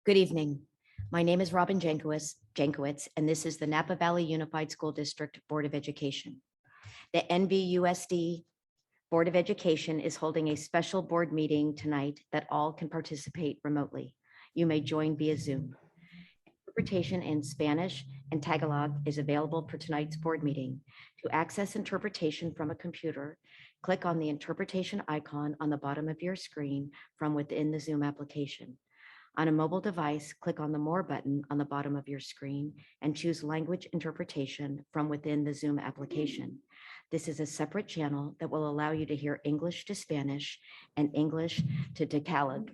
Good evening. My name is Robin Jankowitz, and this is the Napa Valley Unified School District Board of Education. The NVUSD Board of Education is holding a special board meeting tonight that all can participate remotely. You may join via Zoom. Interpretation in Spanish and Tagalog is available for tonight's board meeting. To access interpretation from a computer, click on the interpretation icon on the bottom of your screen from within the Zoom application. On a mobile device, click on the More button on the bottom of your screen and choose Language Interpretation from within the Zoom application. This is a separate channel that will allow you to hear English to Spanish and English to Tagalog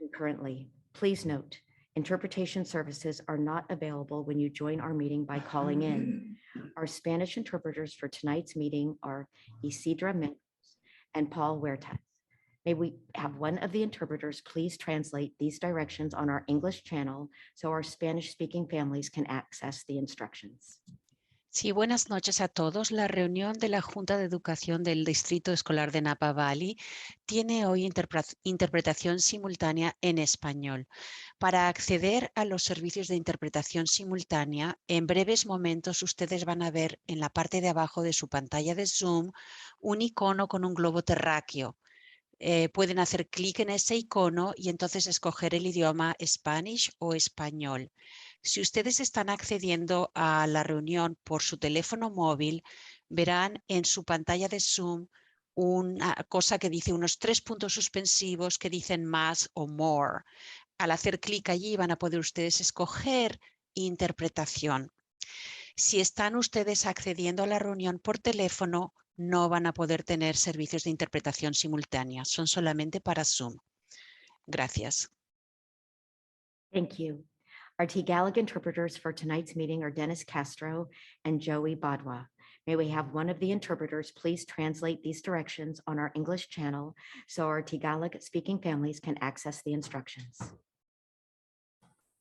concurrently. Please note, interpretation services are not available when you join our meeting by calling in. Our Spanish interpreters for tonight's meeting are Isidra Mendes and Paul Huertas. May we have one of the interpreters please translate these directions on our English channel so our Spanish-speaking families can access the instructions. Sí, buenas noches a todos. La reunión de la Junta de Educación del Distrito Escolar de Napa Valley tiene hoy interpretación simultánea en español. Para acceder a los servicios de interpretación simultánea, en breves momentos ustedes van a ver en la parte de abajo de su pantalla de Zoom un icono con un globo terráqueo. Pueden hacer clic en ese icono y entonces escoger el idioma Spanish o español. Si ustedes están accediendo a la reunión por su teléfono móvil, verán en su pantalla de Zoom una cosa que dice unos 3 puntos suspensivos que dicen más o more. Al hacer clic allí van a poder ustedes escoger interpretación. Si están ustedes accediendo a la reunión por teléfono, no van a poder tener servicios de interpretación simultánea. Son solamente para Zoom. Gracias. Thank you. Our Tagalog interpreters for tonight's meeting are Dennis Castro and Joey Badwa. May we have one of the interpreters please translate these directions on our English channel so our Tagalog-speaking families can access the instructions.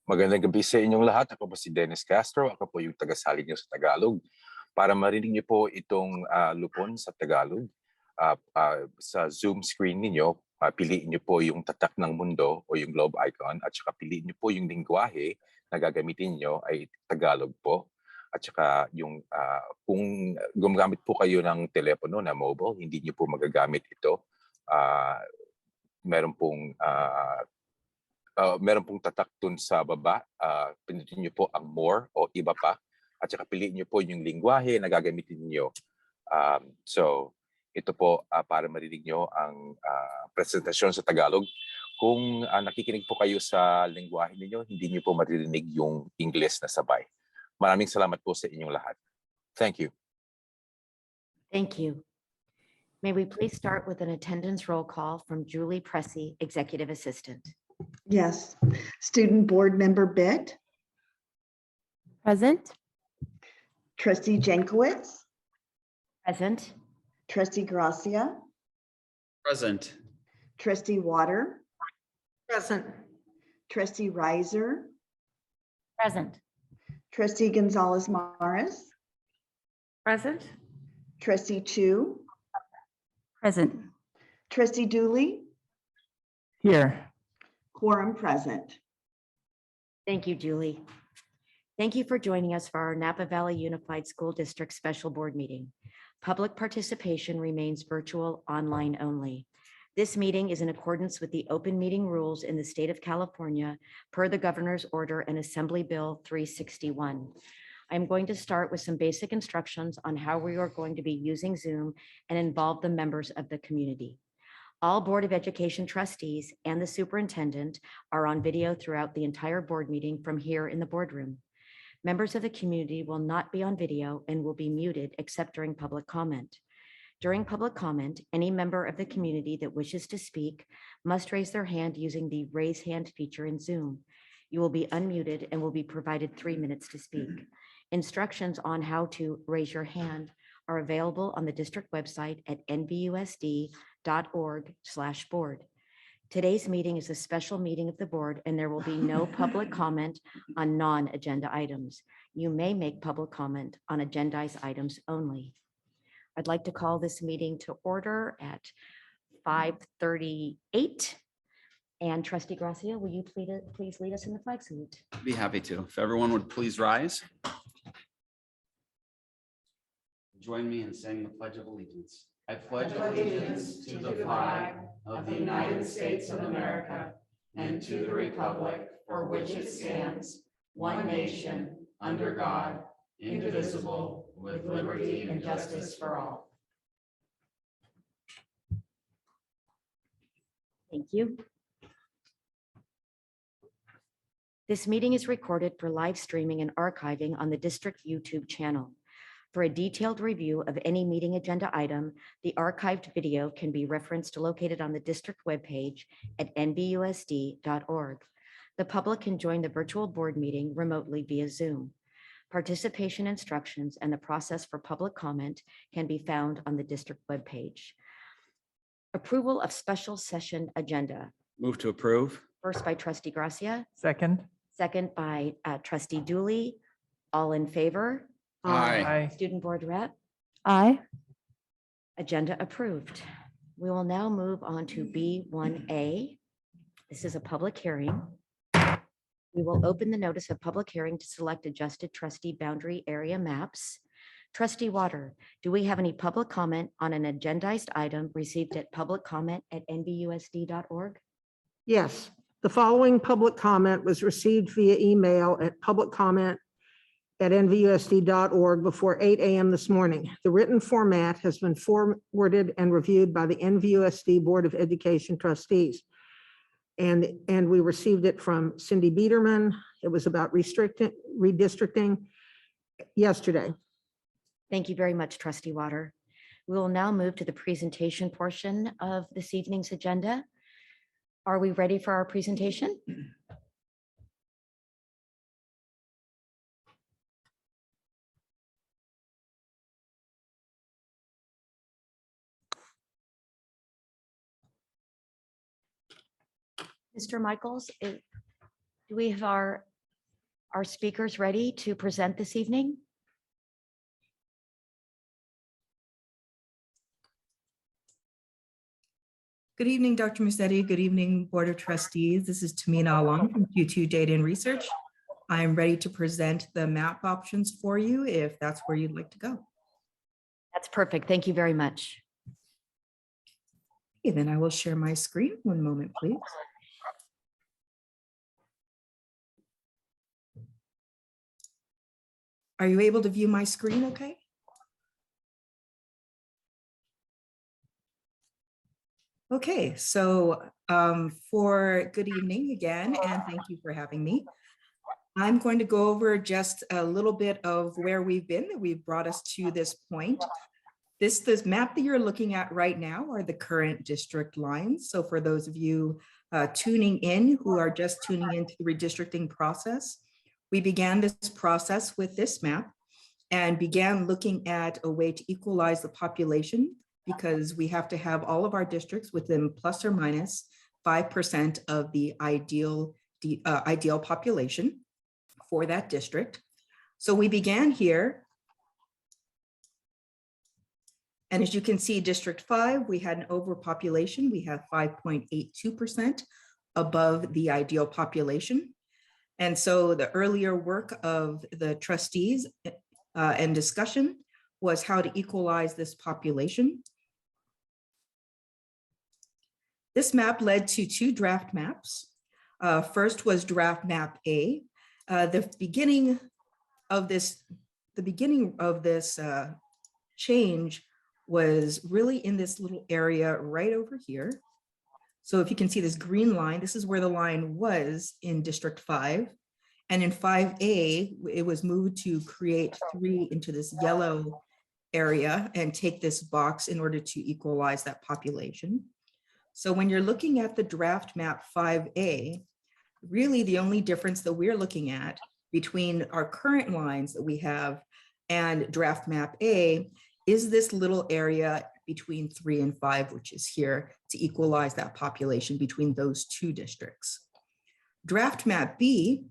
Magandang gabi sa inyong lahat. Ako po si Dennis Castro. Ako po yung tagasali niyo sa Tagalog. Para marinig niyo po itong lupon sa Tagalog, sa Zoom screen niyo, piliin niyo po yung tatak ng mundo o yung globe icon at saka piliin niyo po yung lingwahe na gagamitin niyo ay Tagalog po. At saka yung kung gumagamit po kayo ng telepono na mobile, hindi niyo po magagamit ito. Meron pong tatak dun sa baba, pindutin niyo po ang more o iba pa at saka piliin niyo po yung lingwahe na gagamitin niyo. So ito po para marinig niyo ang presentasyon sa Tagalog. Kung nakikinig po kayo sa lingwahe niyo, hindi niyo po maririnig yung English na sabay. Maraming salamat po sa inyong lahat. Thank you. Thank you. May we please start with an attendance roll call from Julie Pressey, Executive Assistant. Yes. Student Board Member Bitt. Present. Trustee Jankowitz. Present. Trustee Gracia. Present. Trustee Water. Present. Trustee Reiser. Present. Trustee Gonzalez Maris. Present. Trustee Chu. Present. Trustee Dooley. Here. Quorum present. Thank you, Julie. Thank you for joining us for our Napa Valley Unified School District Special Board Meeting. Public participation remains virtual, online only. This meeting is in accordance with the open meeting rules in the state of California per the Governor's Order and Assembly Bill 361. I'm going to start with some basic instructions on how we are going to be using Zoom and involve the members of the community. All Board of Education trustees and the superintendent are on video throughout the entire board meeting from here in the boardroom. Members of the community will not be on video and will be muted except during public comment. During public comment, any member of the community that wishes to speak must raise their hand using the raise hand feature in Zoom. You will be unmuted and will be provided 3 minutes to speak. Instructions on how to raise your hand are available on the district website at nvusd.org/board. Today's meeting is a special meeting of the board and there will be no public comment on non-agenda items. You may make public comment on agendized items only. I'd like to call this meeting to order at 5:38. And Trustee Gracia, will you please lead us in the flag salute? Be happy to. If everyone would please rise. Join me in saying the Pledge of Allegiance. I pledge allegiance to the flag of the United States of America and to the republic for which it stands, one nation, under God, indivisible, with liberty and justice for all. Thank you. This meeting is recorded for live streaming and archiving on the district YouTube channel. For a detailed review of any meeting agenda item, the archived video can be referenced located on the district webpage at nvusd.org. The public can join the virtual board meeting remotely via Zoom. Participation instructions and the process for public comment can be found on the district webpage. Approval of special session agenda. Move to approve. First by Trustee Gracia, Second. second by Trustee Dooley. All in favor? Aye. Aye. Student Board Rep? Aye. Agenda approved. We will now move on to B1A. This is a public hearing. We will open the notice of public hearing to select adjusted trustee boundary area maps. Trustee Water, do we have any public comment on an agendized item received at publiccomment@nvusd.org? Yes, the following public comment was received via email at publiccomment@nvusd.org before 8 a.m. this morning. The written format has been forwarded and reviewed by the NVUSD Board of Education trustees. And we received it from Cindy Biederman. It was about redistricting yesterday. Thank you very much, Trustee Water. We will now move to the presentation portion of this evening's agenda. Are we ready for our presentation? Mr. Michaels, do we have our speakers ready to present this evening? Good evening, Dr. Masetti. Good evening, Board of Trustees. This is Tamina Along from Q2 Data and Research. I'm ready to present the map options for you if that's where you'd like to go. That's perfect. Thank you very much. Okay, then I will share my screen. One moment, please. Are you able to view my screen okay? Okay, so for good evening again, and thank you for having me. I'm going to go over just a little bit of where we've been, that we've brought us to this point. This map that you're looking at right now are the current district lines. So for those of you tuning in, who are just tuning into the redistricting process, we began this process with this map and began looking at a way to equalize the population, because we have to have all of our districts within plus or minus 5% of the ideal population for that district. So we began here. And as you can see, District 5, we had an overpopulation. We have 5.82% above the ideal population. And so the earlier work of the trustees and discussion was how to equalize this population. This map led to two draft maps. First was draft map A. The beginning of this change was really in this little area right over here. So if you can see this green line, this is where the line was in District 5. And in 5A, it was moved to create 3 into this yellow area and take this box in order to equalize that population. So when you're looking at the draft map 5A, really the only difference that we're looking at between our current lines that we have and draft map A is this little area between 3 and 5, which is here, to equalize that population between those two districts. Draft map B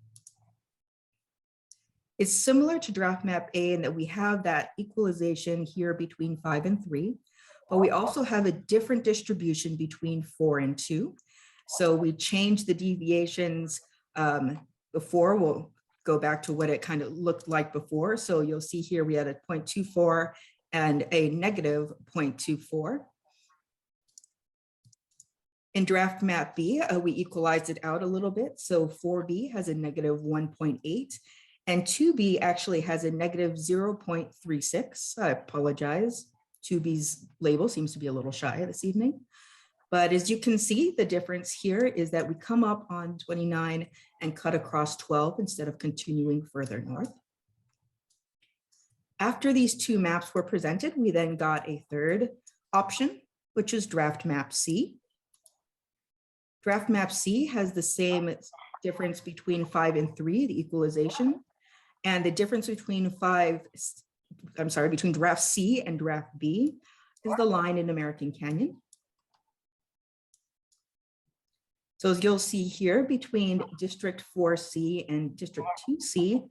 is similar to draft map A in that we have that equalization here between 5 and 3, but we also have a different distribution between 4 and 2. So we changed the deviations before. We'll go back to what it kind of looked like before. So you'll see here we had a 0.24 and a negative 0.24. In draft map B, we equalized it out a little bit. So 4B has a negative 1.8 and 2B actually has a negative 0.36. I apologize. 2B's label seems to be a little shy this evening. But as you can see, the difference here is that we come up on 29 and cut across 12 instead of continuing further north. After these two maps were presented, we then got a third option, which is draft map C. Draft map C has the same difference between 5 and 3, the equalization, and the difference between between draft C and draft B is the line in American Canyon. So as you'll see here, between District 4C and District 2C,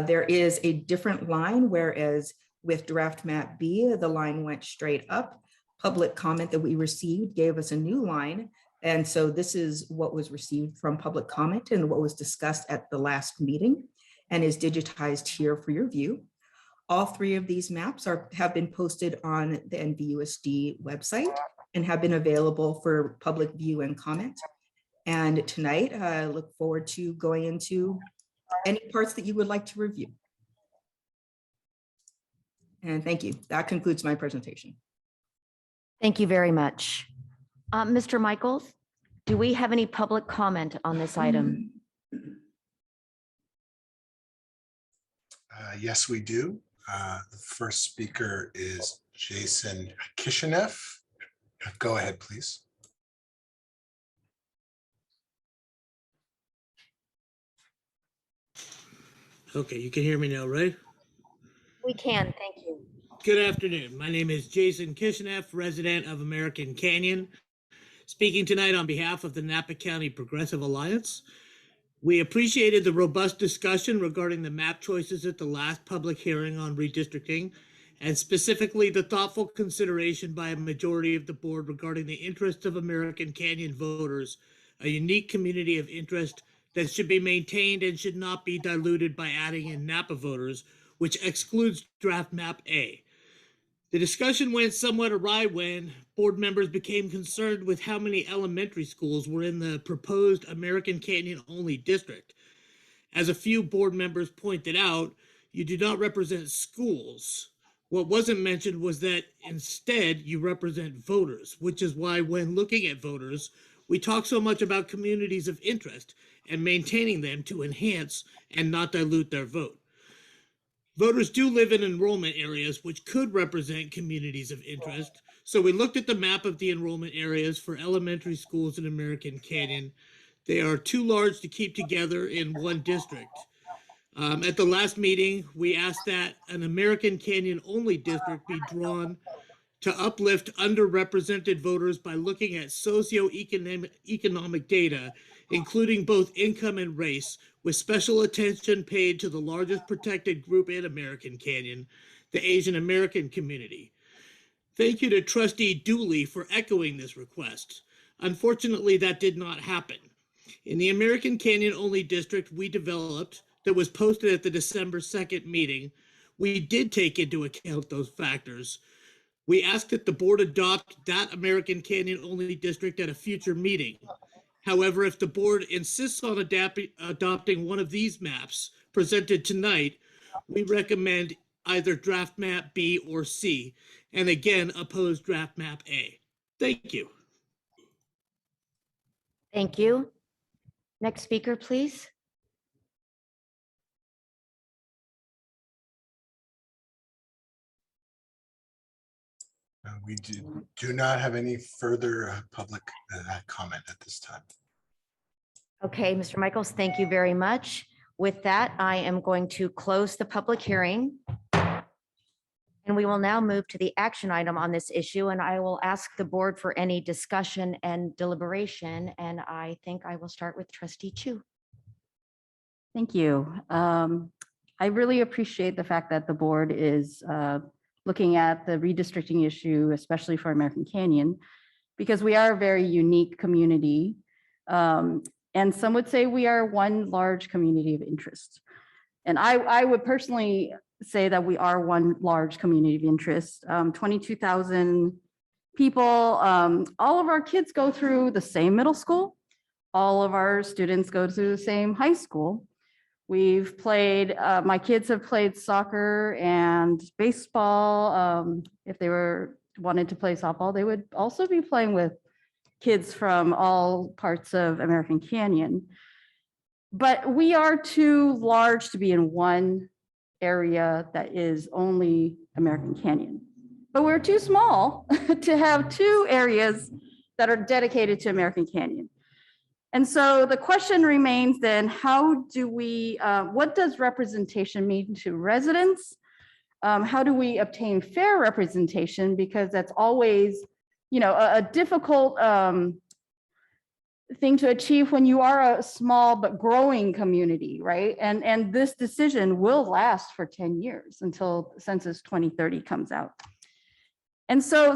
there is a different line, whereas with draft map B, the line went straight up. Public comment that we received gave us a new line. And so this is what was received from public comment and what was discussed at the last meeting and is digitized here for your view. All three of these maps have been posted on the NVUSD website and have been available for public view and comment. And tonight, I look forward to going into any parts that you would like to review. And thank you. That concludes my presentation. Thank you very much. Mr. Michaels, do we have any public comment on this item? Yes, we do. The first speaker is Jason Kishinev. Go ahead, please. Okay, you can hear me now, right? We can, thank you. Good afternoon. My name is Jason Kishinev, resident of American Canyon, speaking tonight on behalf of the Napa County Progressive Alliance. We appreciated the robust discussion regarding the map choices at the last public hearing on redistricting, and specifically the thoughtful consideration by a majority of the board regarding the interests of American Canyon voters, a unique community of interest that should be maintained and should not be diluted by adding in Napa voters, which excludes draft map A. The discussion went somewhat awry when board members became concerned with how many elementary schools were in the proposed American Canyon only district. As a few board members pointed out, you do not represent schools. What wasn't mentioned was that instead you represent voters, which is why when looking at voters, we talk so much about communities of interest and maintaining them to enhance and not dilute their vote. Voters do live in enrollment areas which could represent communities of interest, so we looked at the map of the enrollment areas for elementary schools in American Canyon. They are too large to keep together in one district. At the last meeting, we asked that an American Canyon only district be drawn to uplift underrepresented voters by looking at socioeconomic data, including both income and race, with special attention paid to the largest protected group in American Canyon, the Asian American community. Thank you to Trustee Dooley for echoing this request. Unfortunately, that did not happen. In the American Canyon only district we developed that was posted at the December 2nd meeting, we did take into account those factors. We asked that the board adopt that American Canyon only district at a future meeting. However, if the board insists on adopting one of these maps presented tonight, we recommend either draft map B or C, and again, oppose draft map A. Thank you. Thank you. Next speaker, please. We do not have any further public comment at this time. Okay, Mr. Michaels, thank you very much. With that, I am going to close the public hearing. And we will now move to the action item on this issue, and I will ask the board for any discussion and deliberation. And I think I will start with Trustee Chu. Thank you. I really appreciate the fact that the board is looking at the redistricting issue, especially for American Canyon, because we are a very unique community And some would say we are one large community of interest. And I would personally say that we are one large community of interest. 22,000 people. All of our kids go through the same middle school. All of our students go through the same high school. We've played, my kids have played soccer and baseball. If they wanted to play softball, they would also be playing with kids from all parts of American Canyon. But we are too large to be in one area that is only American Canyon. But we're too small to have two areas that are dedicated to American Canyon. And so the question remains then, how do we, what does representation mean to residents? How do we obtain fair representation? Because that's always, a difficult thing to achieve when you are a small but growing community, right? And this decision will last for 10 years until Census 2030 comes out. And so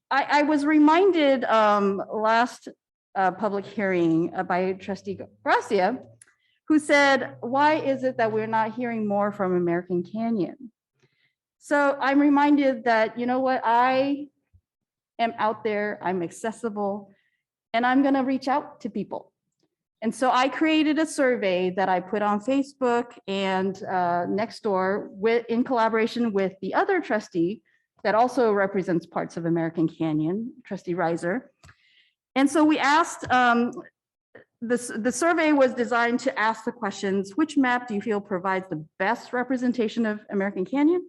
I was reminded last public hearing by Trustee Gracia, who said, why is it that we're not hearing more from American Canyon? So I'm reminded that, you know what, I am out there, I'm accessible, and I'm gonna reach out to people. And so I created a survey that I put on Facebook and Nextdoor in collaboration with the other trustee that also represents parts of American Canyon, Trustee Reiser. And so we asked, the survey was designed to ask the questions, which map do you feel provides the best representation of American Canyon?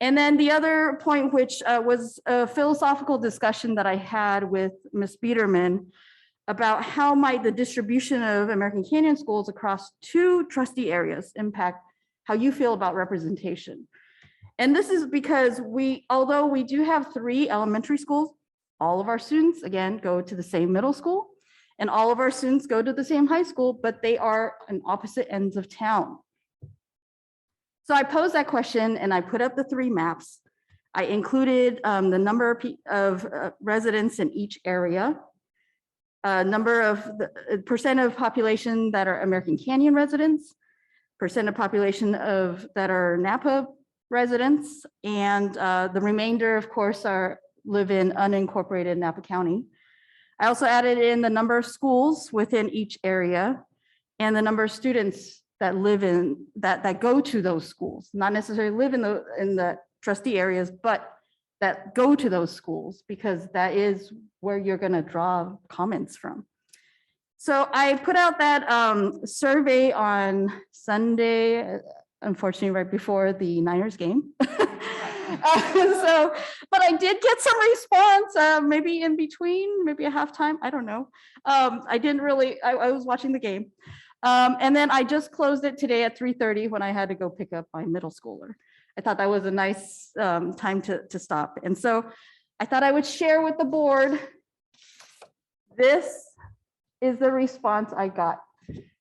And then the other point, which was a philosophical discussion that I had with Ms. Biederman about how might the distribution of American Canyon schools across two trustee areas impact how you feel about representation. And this is because although we do have 3 elementary schools, all of our students, again, go to the same middle school, and all of our students go to the same high school, but they are on opposite ends of town. So I posed that question and I put up the 3 maps. I included the number of residents in each area, number of the percent of population that are American Canyon residents, percent of population that are Napa residents, and the remainder, of course, live in unincorporated Napa County. I also added in the number of schools within each area and the number of students that live in that go to those schools, not necessarily live in the trustee areas, but that go to those schools, because that is where you're going to draw comments from. So I put out that survey on Sunday, unfortunately, right before the Niners game. But I did get some response, maybe in between, maybe a halftime, I don't know. I didn't really, I was watching the game. And then I just closed it today at 3:30 when I had to go pick up my middle schooler. I thought that was a nice time to stop. And so I thought I would share with the board. This is the response I got.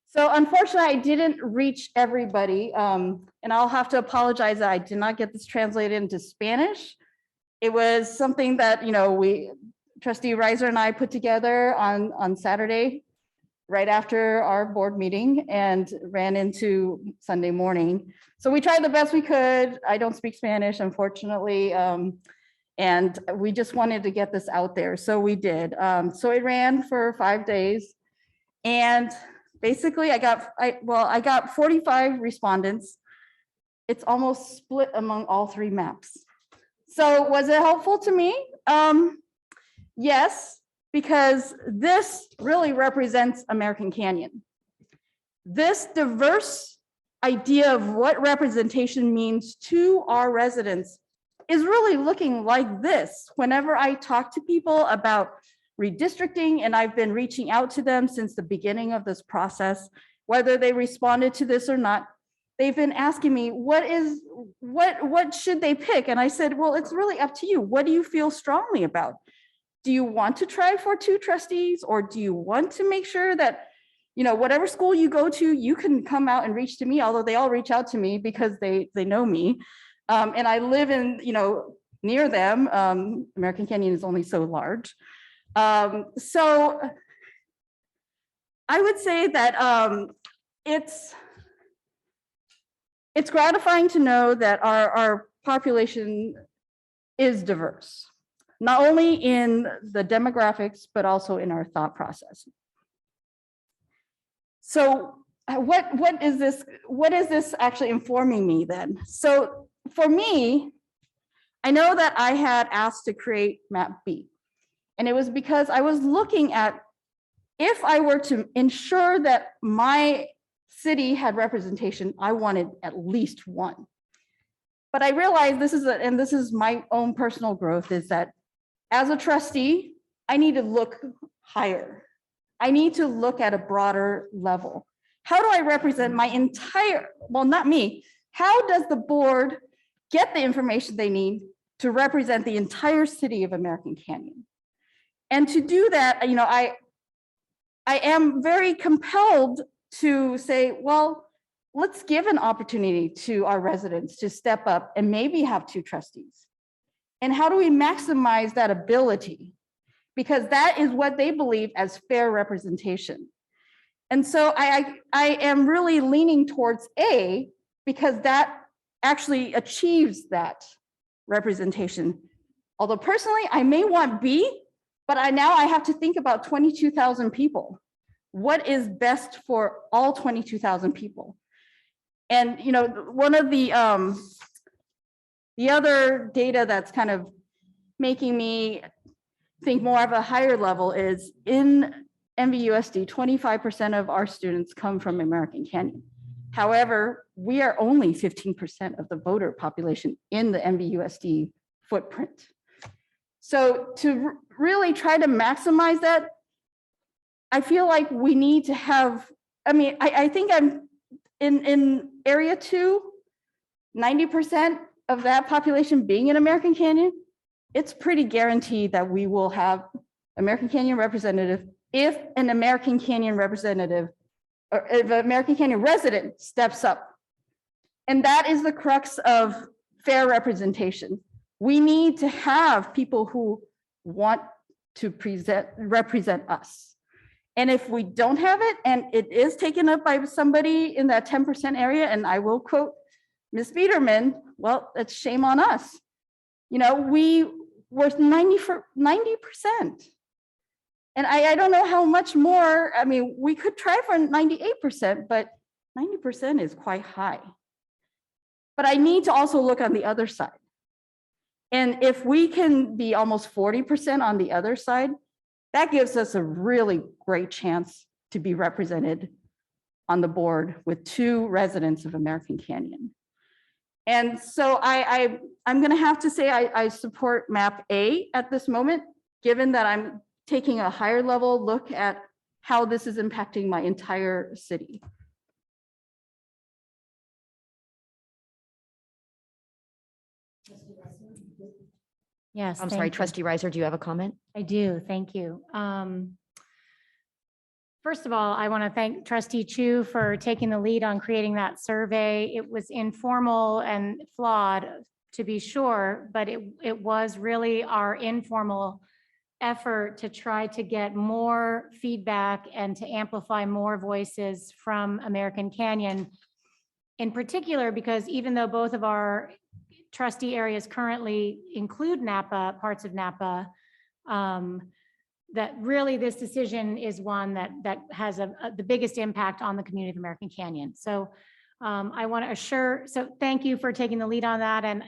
So unfortunately, I didn't reach everybody, and I'll have to apologize that I did not get this translated into Spanish. It was something that, Trustee Reiser and I put together on Saturday, right after our board meeting, and ran into Sunday morning. So we tried the best we could. I don't speak Spanish, unfortunately, and we just wanted to get this out there, so we did. So it ran for 5 days, and basically I got 45 respondents. It's almost split among all 3 maps. So was it helpful to me? Yes, because this really represents American Canyon. This diverse idea of what representation means to our residents is really looking like this. Whenever I talk to people about redistricting, and I've been reaching out to them since the beginning of this process, whether they responded to this or not, they've been asking me, what should they pick? And I said, well, it's really up to you. What do you feel strongly about? Do you want to try for 2 trustees, or do you want to make sure that, whatever school you go to, you can come out and reach to me, although they all reach out to me because they know me. And I live in, near them. American Canyon is only so large. So I would say that it's gratifying to know that our population is diverse, not only in the demographics, but also in our thought process. So what is this actually informing me then? So for me, I know that I had asked to create map B, and it was because I was looking at if I were to ensure that my city had representation, I wanted at least one. But I realized this is my own personal growth, is that as a trustee, I need to look higher. I need to look at a broader level. How do I represent my entire, well, not me, how does the board get the information they need to represent the entire city of American Canyon? And to do that, you know, I am very compelled to say, well, let's give an opportunity to our residents to step up and maybe have 2 trustees. And how do we maximize that ability? Because that is what they believe as fair representation. And so I am really leaning towards A, because that actually achieves that representation. Although personally, I may want B, but now I have to think about 22,000 people. What is best for all 22,000 people? And you know, one of the other data that's kind of making me think more of a higher level is in NVUSD, 25% of our students come from American Canyon. However, we are only 15% of the voter population in the NVUSD footprint. So to really try to maximize that, I feel like we need to have, I mean, I think I'm in area 2, 90% of that population being in American Canyon, it's pretty guaranteed that we will have American Canyon representative if an American Canyon representative or if an American Canyon resident steps up. And that is the crux of fair representation. We need to have people who want to represent us. And if we don't have it, and it is taken up by somebody in that 10% area, and I will quote Ms. Biederman, well, it's shame on us. You know, we were 90%. And I don't know how much more, I mean, we could try for 98%, but 90% is quite high. But I need to also look on the other side. And if we can be almost 40% on the other side, that gives us a really great chance to be represented on the board with 2 residents of American Canyon. And so I'm going to have to say I support map A at this moment, given that I'm taking a higher level look at how this is impacting my entire city. I'm Yes. thank sorry, you. Trustee Reiser, do you have a comment? I do. Thank you. First of all, I want to thank Trustee Chu for taking the lead on creating that survey. It was informal and flawed, to be sure, but it was really our informal effort to try to get more feedback and to amplify more voices from American Canyon. In particular, because even though both of our trustee areas currently include Napa, parts of Napa, that really this decision is one that has the biggest impact on the community of American Canyon. So I want to assure, so thank you for taking the lead on that. And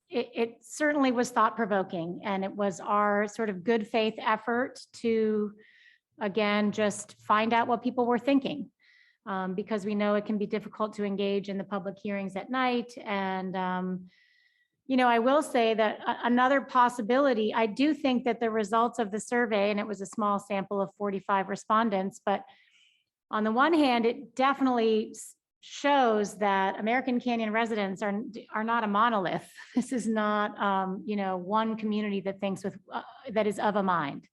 it certainly was thought-provoking, and it was our sort of good faith effort to, again, just find out what people were thinking, because we know it can be difficult to engage in the public hearings at night. And you know, I will say that another possibility, I do think that the results of the survey, and it was a small sample of 45 respondents, but on the one hand, it definitely shows that American Canyon residents are not a monolith. This is not, you know, one community that thinks with, that is of a mind.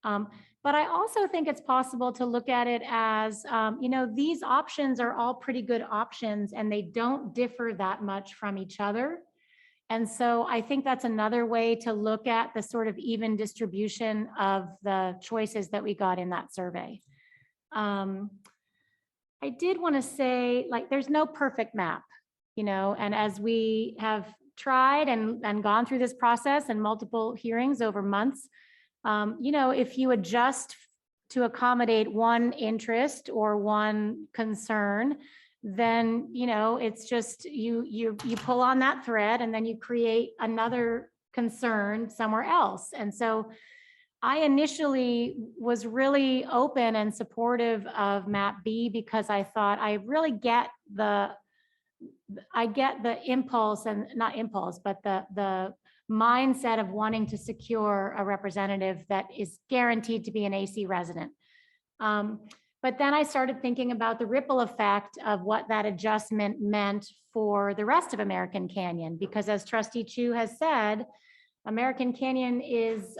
But I also think it's possible to look at it as, you know, these options are all pretty good options and they don't differ that much from each other. And so I think that's another way to look at the sort of even distribution of the choices that we got in that survey. I did want to say, like, there's no perfect map, and as we have tried and gone through this process and multiple hearings over months, if you adjust to accommodate one interest or one concern, then, it's just you pull on that thread and then you create another concern somewhere else. And so I initially was really open and supportive of map B because I thought I really get the impulse, and not impulse, but the mindset of wanting to secure a representative that is guaranteed to be an AC resident. But then I started thinking about the ripple effect of what that adjustment meant for the rest of American Canyon, because as Trustee Chu has said, American Canyon is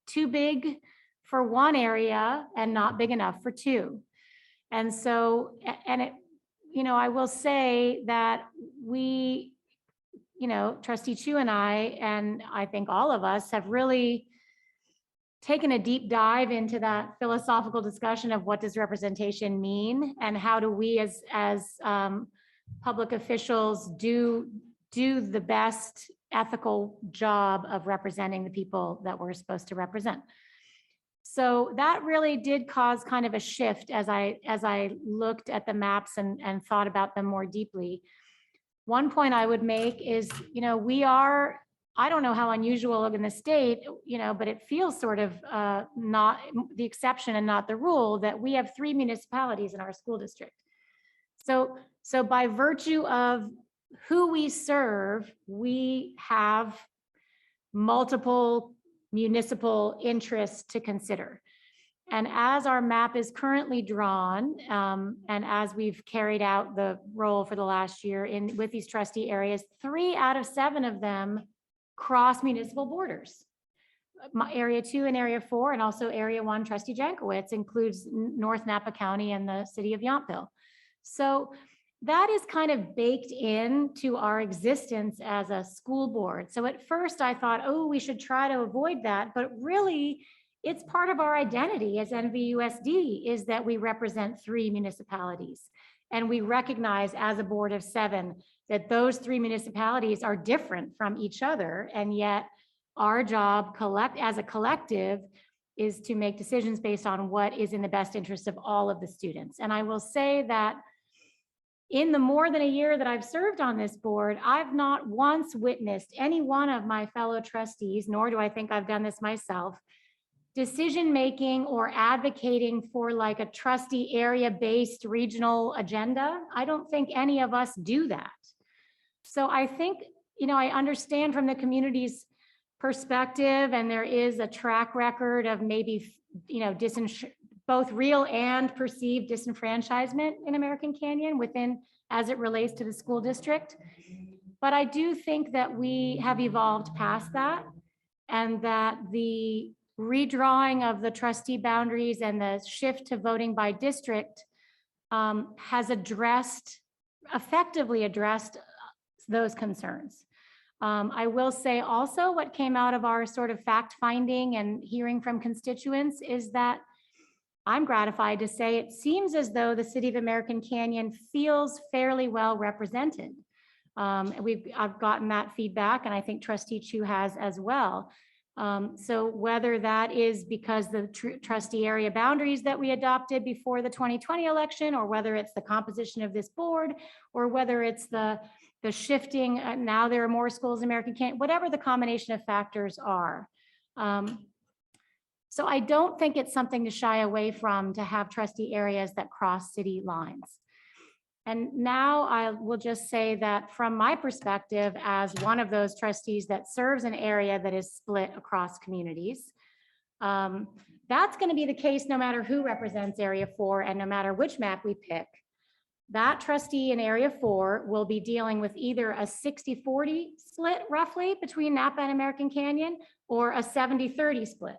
too big for one area and not big enough for two. And so, I will say that we, Trustee Chu and I think all of us have really taken a deep dive into that philosophical discussion of what does representation mean and how do we as public officials do the best ethical job of representing the people that we're supposed to represent. So that really did cause kind of a shift as I looked at the maps and thought about them more deeply. One point I would make is, we are, I don't know how unusual in the state, but it feels sort of not the exception and not the rule that we have 3 municipalities in our school district. So by virtue of who we serve, we have multiple municipal interests to consider. And as our map is currently drawn, and as we've carried out the role for the last year with these trustee areas, 3 out of 7 of them cross municipal borders. Area 2 and Area 4, and also Area 1, Trustee Jankowicz, includes North Napa County and the city of Yountville. So that is kind of baked into our existence as a school board. So at first I thought, oh, we should try to avoid that, but really it's part of our identity as NVUSD is that we represent 3 municipalities. And we recognize as a board of 7 that those 3 municipalities are different from each other. And yet our job as a collective is to make decisions based on what is in the best interest of all of the students. And I will say that in the more than a year that I've served on this board, I've not once witnessed any one of my fellow trustees, nor do I think I've done this myself, decision-making or advocating for like a trustee area-based regional agenda. I don't think any of us do that. So I think, I understand from the community's perspective, and there is a track record of maybe, both real and perceived disenfranchisement in American Canyon as it relates to the school district. But I do think that we have evolved past that, and that the redrawing of the trustee boundaries and the shift to voting by district has effectively addressed those concerns. I will say also what came out of our sort of fact finding and hearing from constituents is that I'm gratified to say it seems as though the city of American Canyon feels fairly well represented. I've gotten that feedback, and I think Trustee Chu has as well. So whether that is because the trustee area boundaries that we adopted before the 2020 election, or whether it's the composition of this board, or whether it's the shifting, now there are more schools in American Canyon, whatever the combination of factors are. So I don't think it's something to shy away from, to have trustee areas that cross city lines. And now I will just say that from my perspective, as one of those trustees that serves an area that is split across communities, that's going to be the case no matter who represents Area 4 and no matter which map we pick. That trustee in Area 4 will be dealing with either a 60-40 split roughly between Napa and American Canyon, or a 70-30 split.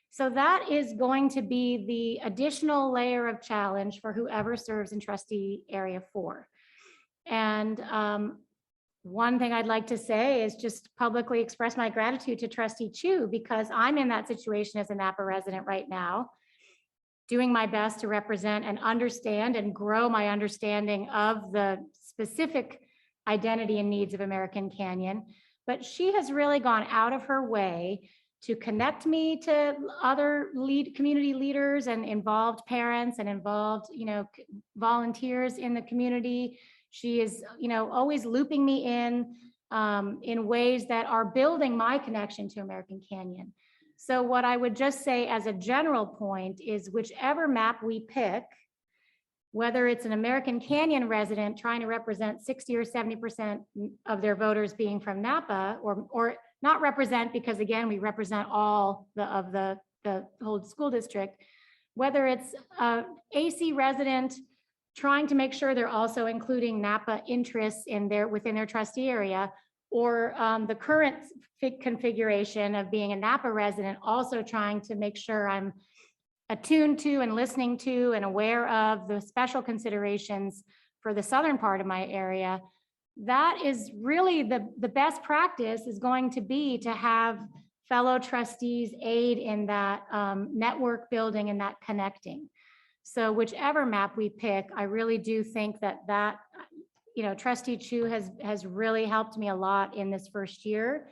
So that is going to be the additional layer of challenge for whoever serves in trustee Area 4. And one thing I'd like to say is just publicly express my gratitude to Trustee Chu, because I'm in that situation as a Napa resident right now. doing my best to represent and understand and grow my understanding of the specific identity and needs of American Canyon. But she has really gone out of her way to connect me to other community leaders and involved parents and involved, volunteers in the community. She is, always looping me in ways that are building my connection to American Canyon. So what I would just say as a general point is whichever map we pick, whether it's an American Canyon resident trying to represent 60 or 70% of their voters being from Napa, or not represent, because again, we represent all of the whole school district, whether it's a AC resident trying to make sure they're also including Napa interests within their trustee area, or the current configuration of being a Napa resident, also trying to make sure I'm attuned to and listening to and aware of the special considerations for the southern part of my area. That is really the best practice is going to be to have fellow trustees aid in that network building and that connecting. So whichever map we pick, I really do think that Trustee Chu has really helped me a lot in this first year.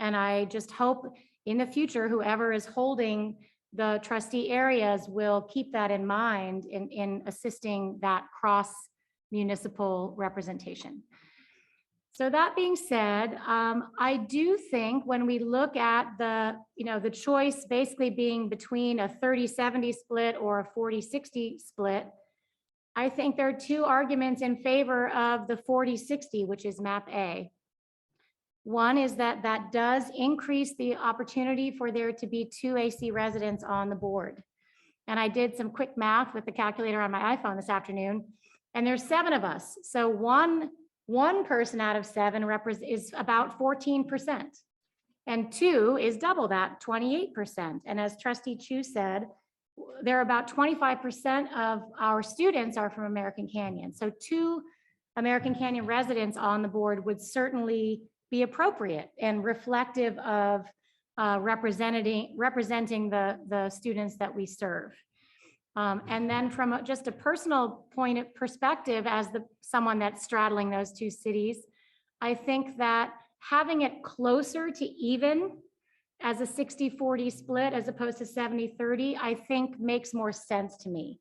And I just hope in the future, whoever is holding the trustee areas will keep that in mind in assisting that cross municipal representation. So that being said, I do think when we look at the choice basically being between a 30-70 split or a 40-60 split, I think there are two arguments in favor of the 40-60, which is map A. One is that does increase the opportunity for there to be 2 AC residents on the board. And I did some quick math with the calculator on my iPhone this afternoon, and there's 7 of us. So one person out of 7 is about 14%, and 2 is double that, 28%. And as Trustee Chu said, there are about 25% of our students are from American Canyon. So 2 American Canyon residents on the board would certainly be appropriate and reflective of representing the students that we serve. And then from just a personal point of perspective, as someone that's straddling those 2 cities, I think that having it closer to even as a 60-40 split as opposed to 70-30, I think makes more sense to me.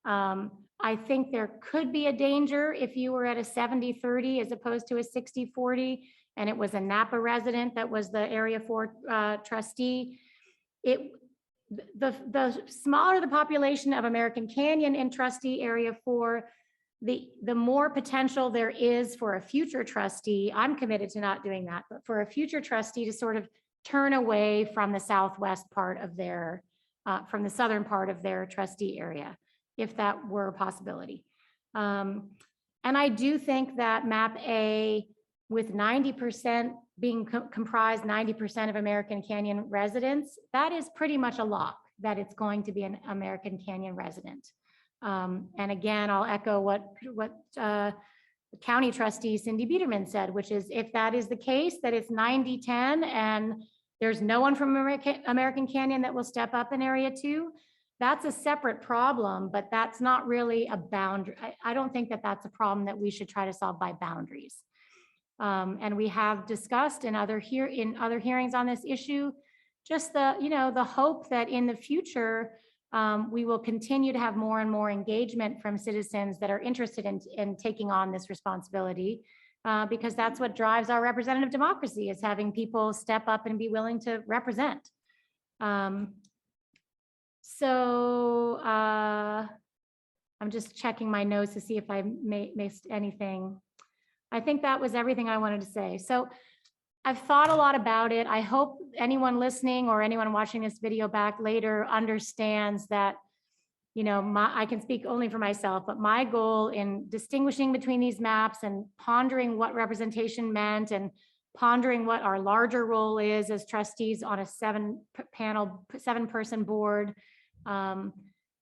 I think there could be a danger if you were at a 70-30 as opposed to a 60-40, and it was a Napa resident that was the Area 4 trustee. The smaller the population of American Canyon in trustee Area 4, the more potential there is for a future trustee. I'm committed to not doing that, but for a future trustee to sort of turn away from the southwest part of from the southern part of their trustee area, if that were a possibility. And I do think that map A, with 90% being comprised 90% of American Canyon residents, that is pretty much a lock that it's going to be an American Canyon resident. And again, I'll echo what County Trustee Cindy Biederman said, which is if that is the case, that it's 90-10 and there's no one from American Canyon that will step up in Area 2, that's a separate problem, but that's not really a boundary. I don't think that that's a problem that we should try to solve by boundaries. And we have discussed in other hearings on this issue, just the hope that in the future, we will continue to have more and more engagement from citizens that are interested in taking on this responsibility, because that's what drives our representative democracy, is having people step up and be willing to represent. So I'm just checking my notes to see if I missed anything. I think that was everything I wanted to say. So I've thought a lot about it. I hope anyone listening or anyone watching this video back later understands that, I can speak only for myself, but my goal in distinguishing between these maps and pondering what representation meant and pondering what our larger role is as trustees on a 7-person board.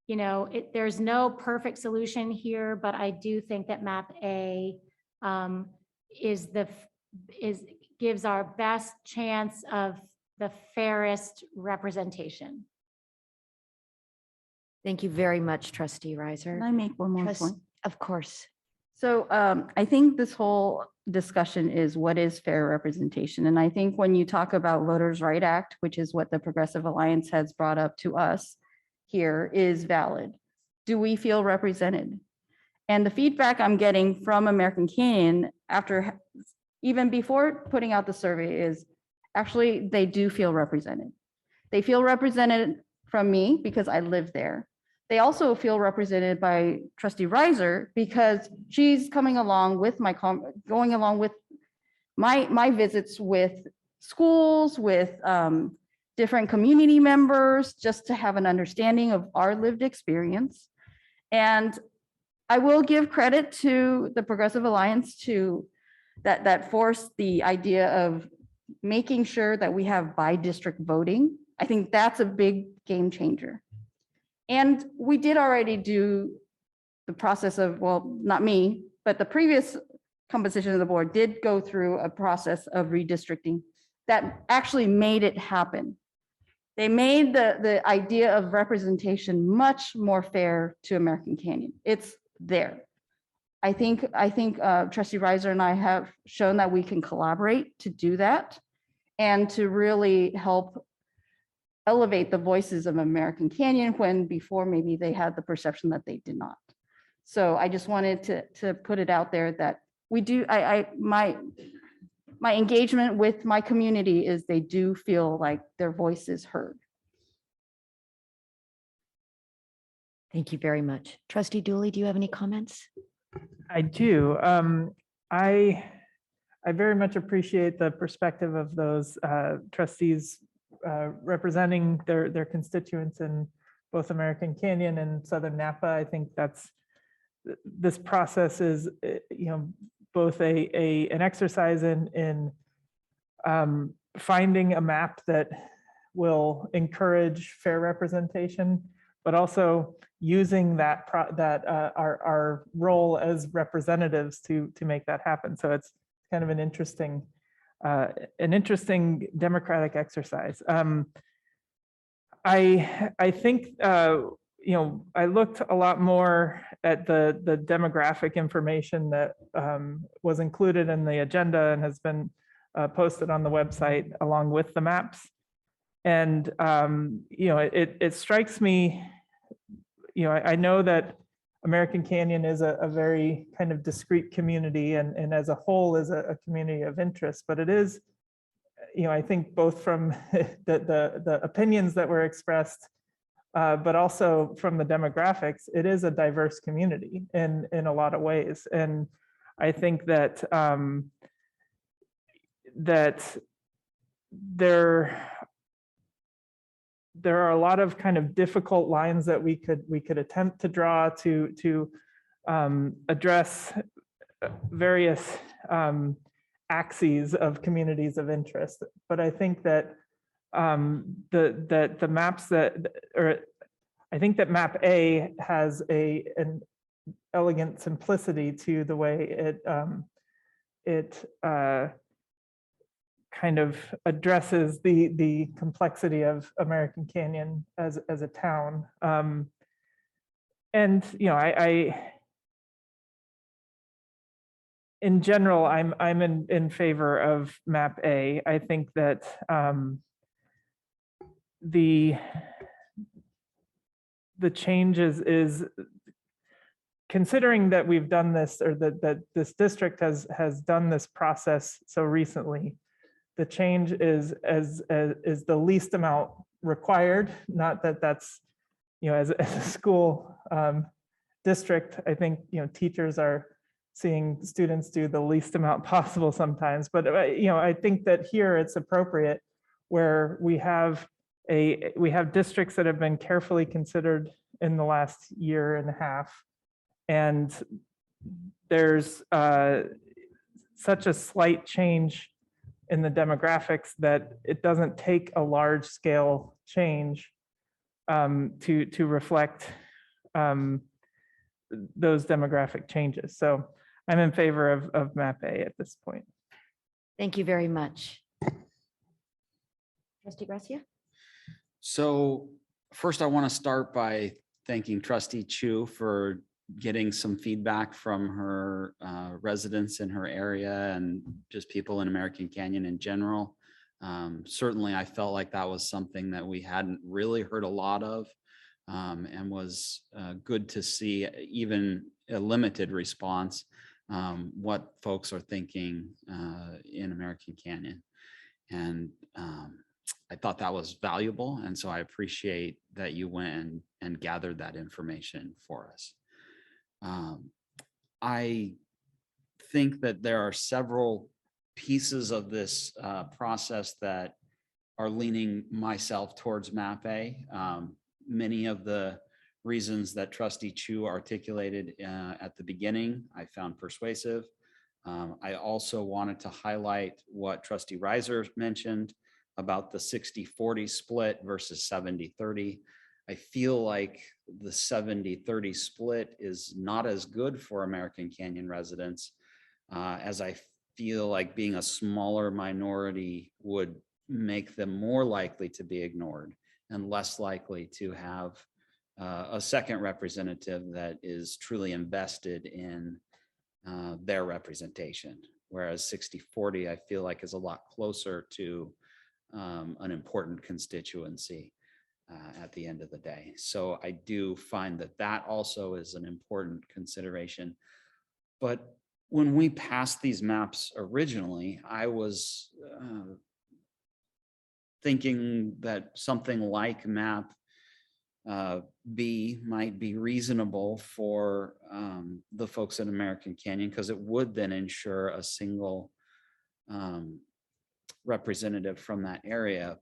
There's no perfect solution here, but I do think that map A gives our best chance of the fairest representation. Thank you very much, Trustee Riser. Can I make one more Trust- point? Of course. So I think this whole discussion is what is fair representation? And I think when you talk about Voters' Right Act, which is what the Progressive Alliance has brought up to us here, is valid. Do we feel represented? And the feedback I'm getting from American Canyon after, even before putting out the survey, is actually they do feel represented. They feel represented from me because I live there. They also feel represented by Trustee Riser because she's coming along with going along with my visits with schools, with different community members, just to have an understanding of our lived experience. And I will give credit to the Progressive Alliance to that forced the idea of making sure that we have by-district voting. I think that's a big game changer. And we did already do the process of, well, not me, but the previous composition of the board did go through a process of redistricting that actually made it happen. They made the idea of representation much more fair to American Canyon. It's there. I think Trustee Riser and I have shown that we can collaborate to do that and to really help elevate the voices of American Canyon when before maybe they had the perception that they did not. So I just wanted to put it out there that we do, my engagement with my community is they do feel like their voice is heard. Thank you very much. Trustee Dooley, do you have any comments? I do. I very much appreciate the perspective of those trustees representing their constituents in both American Canyon and Southern Napa. I think this process is, both an exercise in finding a map that will encourage fair representation, but also using our role as representatives to make that happen. So it's kind of an interesting democratic exercise. I think I looked a lot more at the demographic information that was included in the agenda and has been posted on the website along with the maps. And it strikes me, I know that American Canyon is a very kind of discrete community and as a whole is a community of interest, but it is, I think both from the opinions that were expressed, but also from the demographics, it is a diverse community in a lot of ways. And I think that there are a lot of kind of difficult lines that we could attempt to draw to address various axes of communities of interest. But I think that the maps I think that map A has an elegant simplicity to the way it kind of addresses the complexity of American Canyon as a town. And in general, I'm in favor of map A. I think that the change is considering that we've done this, or that this district has done this process so recently. The change is the least amount required. Not that that's, as a school district, I think teachers are seeing students do the least amount possible sometimes. But I think that here it's appropriate, where we have districts that have been carefully considered in the last year and a half, and there's such a slight change in the demographics that it doesn't take a large scale change to reflect those demographic changes. So I'm in favor of map A at this point. Thank you very much. Trustee Gracia? So first I want to start by thanking Trustee Chu for getting some feedback from her residents in her area and just people in American Canyon in general. Certainly, I felt like that was something that we hadn't really heard a lot of, and was good to see, even a limited response, what folks are thinking in American Canyon. And I thought that was valuable. And so I appreciate that you went and gathered that information for us. I think that there are several pieces of this process that are leaning myself towards map A. Many of the reasons that Trustee Chu articulated at the beginning, I found persuasive. I also wanted to highlight what Trustee Reiser mentioned about the 60-40 split versus 70-30. I feel like the 70-30 split is not as good for American Canyon residents, as I feel like being a smaller minority would make them more likely to be ignored and less likely to have a second representative that is truly invested in their representation. Whereas 60-40, I feel like is a lot closer to an important constituency at the end of the day. So I do find that that also is an important consideration. But when we passed these maps originally, I was thinking that something like map B might be reasonable for the folks in American Canyon, because it would then ensure a single representative from that area.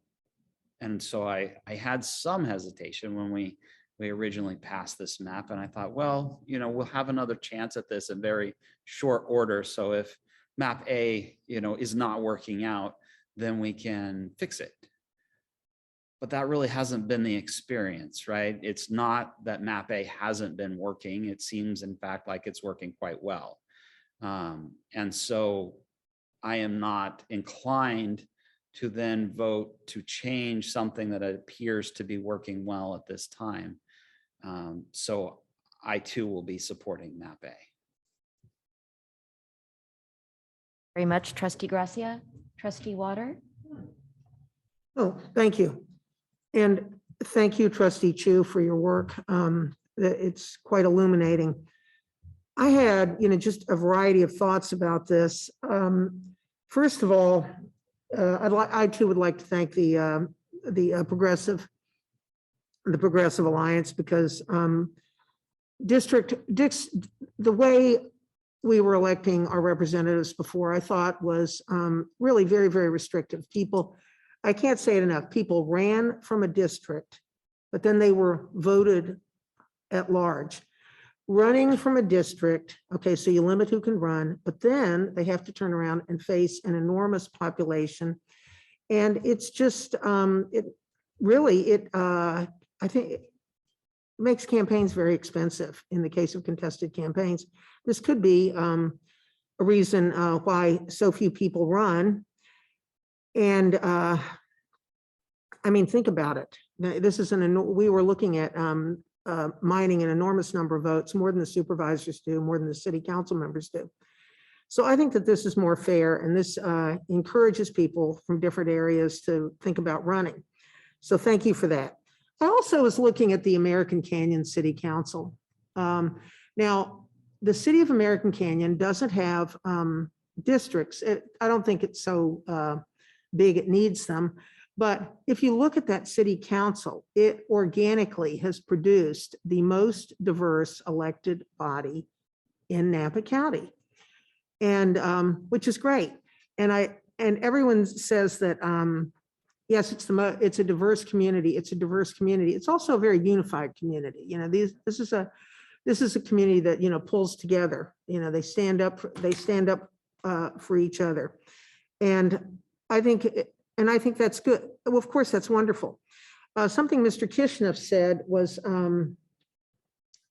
And so I had some hesitation when we originally passed this map, and I thought, well, we'll have another chance at this in very short order. So if map A, is not working out, then we can fix it. But that really hasn't been the experience, right? It's not that map A hasn't been working. It seems, in fact, like it's working quite well. And so I am not inclined to then vote to change something that appears to be working well at this time. So I too will be supporting map A. Very much, Trustee Gracia. Trustee Water? Oh, thank you. And thank you, Trustee Chu, for your work. It's quite illuminating. I had, just a variety of thoughts about this. First of all, I too would like to thank the Progressive Alliance, because the way we were electing our representatives before, I thought was really very, very restrictive. People, I can't say it enough, people ran from a district, but then they were voted at large. Running from a district, okay, so you limit who can run, but then they have to turn around and face an enormous population. And it's just, I think it makes campaigns very expensive in the case of contested campaigns. This could be a reason why so few people run. And think about it. This is we were looking at mining an enormous number of votes, more than the supervisors do, more than the city council members do. So I think that this is more fair, and this encourages people from different areas to think about running. So thank you for that. I also was looking at the American Canyon City Council. Now, the city of American Canyon doesn't have districts. I don't think it's so big it needs them. But if you look at that city council, it organically has produced the most diverse elected body in Napa County, and which is great. And everyone says that yes, it's a diverse community. It's a diverse community. It's also a very unified community. This is a community that pulls together. They stand up for each other, and I think that's good. Well, of course, that's wonderful. Something Mr. Kishnev said was,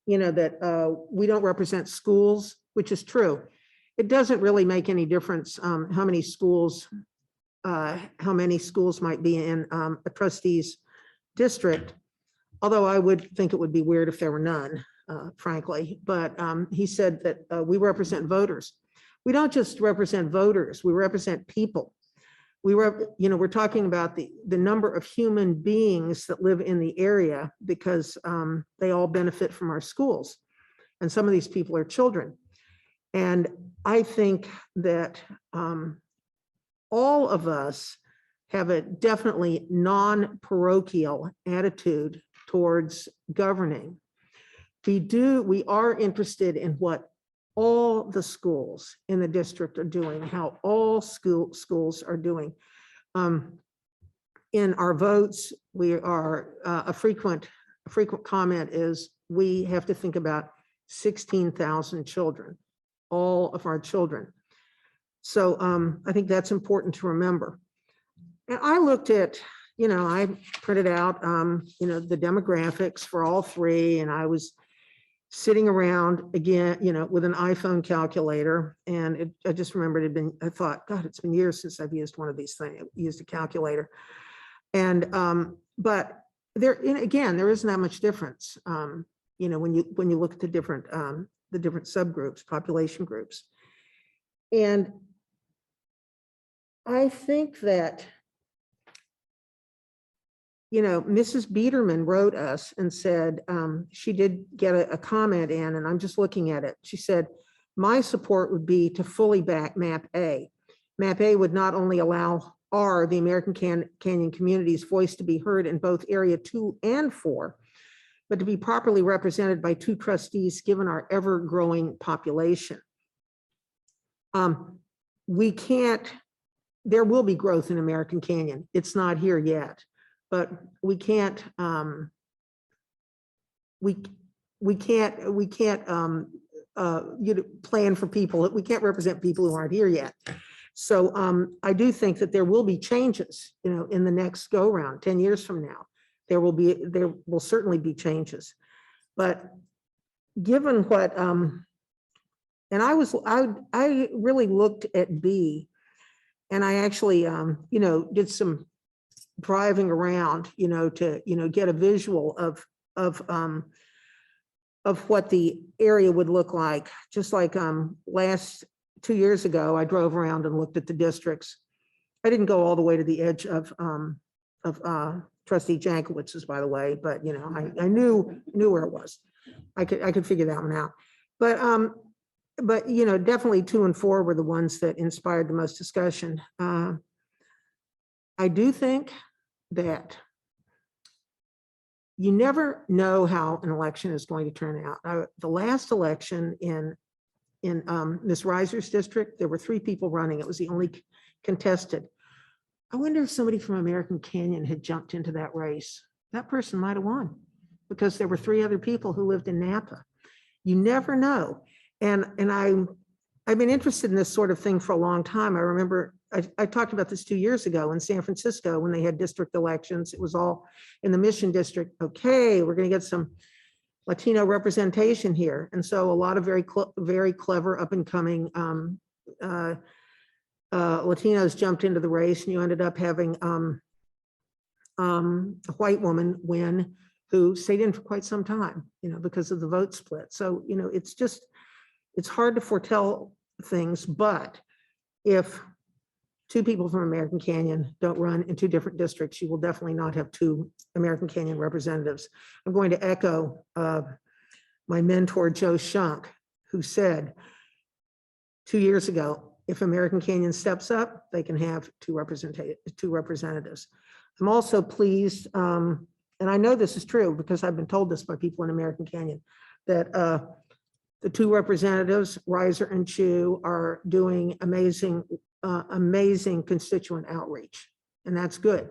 that we don't represent schools, which is true. It doesn't really make any difference how many schools might be in a trustee's district. although I would think it would be weird if there were none, frankly, but he said that we represent voters. We don't just represent voters, we represent people. We're talking about the number of human beings that live in the area because they all benefit from our schools. And some of these people are children. And I think that all of us have a definitely non-parochial attitude towards governing. We are interested in what all the schools in the district are doing, how all schools are doing. In our votes, we are a frequent comment is we have to think about 16,000 children, all of our children. So I think that's important to remember. And I looked at, I printed out, the demographics for all three, and I was sitting around again, with an iPhone calculator. And I just remembered I thought, God, it's been years since I've used one of these things, used a calculator. And, but again, there isn't that much difference, when you look at the different subgroups, population groups. And I think that, Mrs. Biederman wrote us and said she did get a comment in, and I'm just looking at it. She said, my support would be to fully back map A. Map A would not only allow the American Canyon community's voice to be heard in both area 2 and 4, but to be properly represented by 2 trustees given our ever-growing population. There will be growth in American Canyon. It's not here yet. But we can't plan for people. We can't represent people who aren't here yet. So I do think that there will be changes, in the next go round, 10 years from now. There will certainly be changes. But given what, and I really looked at B, and I actually, did some driving around, to, get a visual of what the area would look like. Just like 2 years ago, I drove around and looked at the districts. I didn't go all the way to the edge of Trustee Jankowicz's, by the way, but I knew where it was. I could figure that one out. But definitely 2 and 4 were the ones that inspired the most discussion. I do think that you never know how an election is going to turn out. The last election in Ms. Reiser's district, there were 3 people running. It was the only contested. I wonder if somebody from American Canyon had jumped into that race. That person might have won because there were 3 other people who lived in Napa. You never know. And I've been interested in this sort of thing for a long time. I remember I talked about this 2 years ago in San Francisco when they had district elections. It was all in the Mission District. Okay, we're going to get some Latino representation here. And so a lot of very clever up and coming Latinos jumped into the race, and you ended up having a white woman win who stayed in for quite some time, because of the vote split. So, it's hard to foretell things, but if 2 people from American Canyon don't run in 2 different districts, you will definitely not have 2 American Canyon representatives. I'm going to echo my mentor, Joe Shunk, who said 2 years ago, if American Canyon steps up, they can have 2 representatives. I'm also pleased, and I know this is true because I've been told this by people in American Canyon, that the 2 representatives, Reiser and Chu, are doing amazing constituent outreach, and that's good.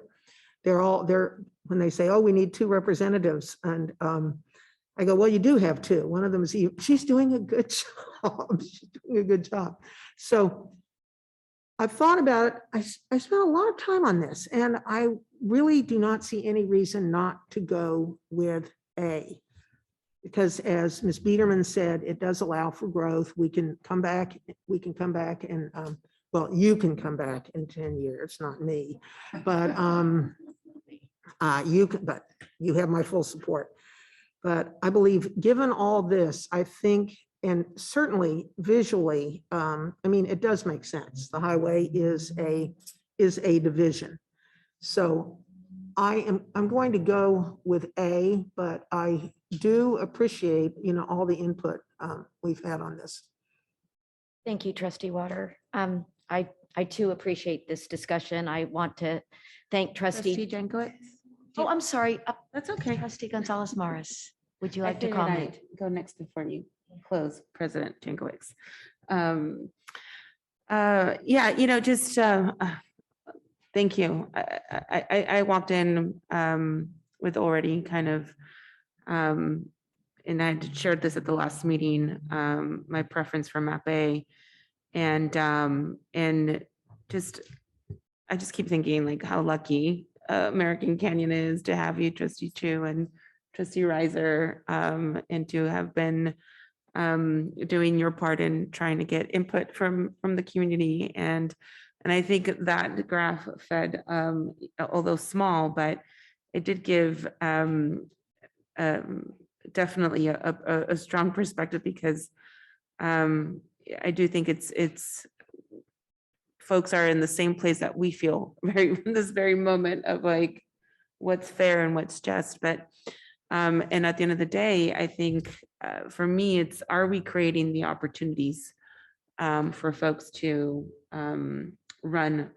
When they say, oh, we need 2 representatives, and I go, well, you do have 2. One of them is Eve. She's doing a good job. She's doing a good job. So I've thought about it. I spent a lot of time on this, and I really do not see any reason not to go with A. Because as Ms. Biederman said, it does allow for growth. We can come back and, well, you can come back in 10 years, not me, but you can, but you have my full support. But I believe, given all this, I think, and certainly visually, I mean, it does make sense. The highway is a division. So I'm going to go with A, but I do appreciate, all the input we've had on this. Thank you, Trustee Water. I too appreciate this discussion. I want to thank Trustee Trustee. Jankowicz? Oh, I'm sorry. That's okay. Trustee Gonzalez Morris, would you I like to figured comment? I'd go next before you close, President Jankowicz. Yeah, just thank you. I walked in with already kind of, and I had shared this at the last meeting, my preference for map A. And just, I just keep thinking like how lucky American Canyon is to have you, Trustee Chu and Trustee Riser, and to have been doing your part in trying to get input from the community. And I think that graph fed, although small, but it did give definitely a strong perspective, because I do think it's folks are in the same place that we feel in this very moment of like what's fair and what's just. But and at the end of the day, I think for me, it's, are we creating the opportunities for folks to run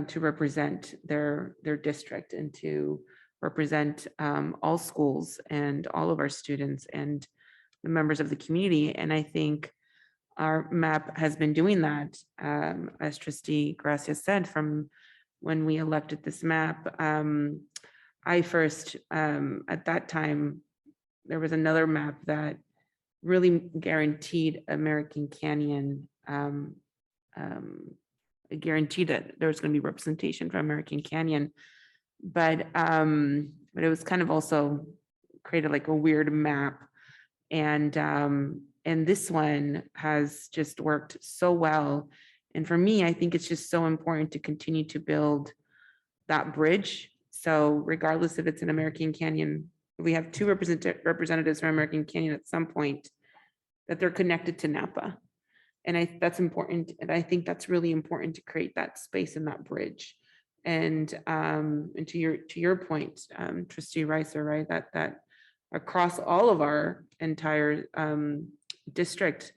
to represent their district and to represent all schools and all of our students and the members of the community. And I think our map has been doing that, as Trustee Gracia said, from when we elected this map. I first, at that time, there was another map that really guaranteed American Canyon, guaranteed that there was going to be representation for American Canyon. But it was kind of also created like a weird map. And this one has just worked so well. And for me, I think it's just so important to continue to build that bridge. So regardless if it's an American Canyon, we have two representatives from American Canyon at some point, that they're connected to Napa. And that's important. And I think that's really important to create that space and that bridge. And to your point, Trustee Ricer, right, that across all of our entire district,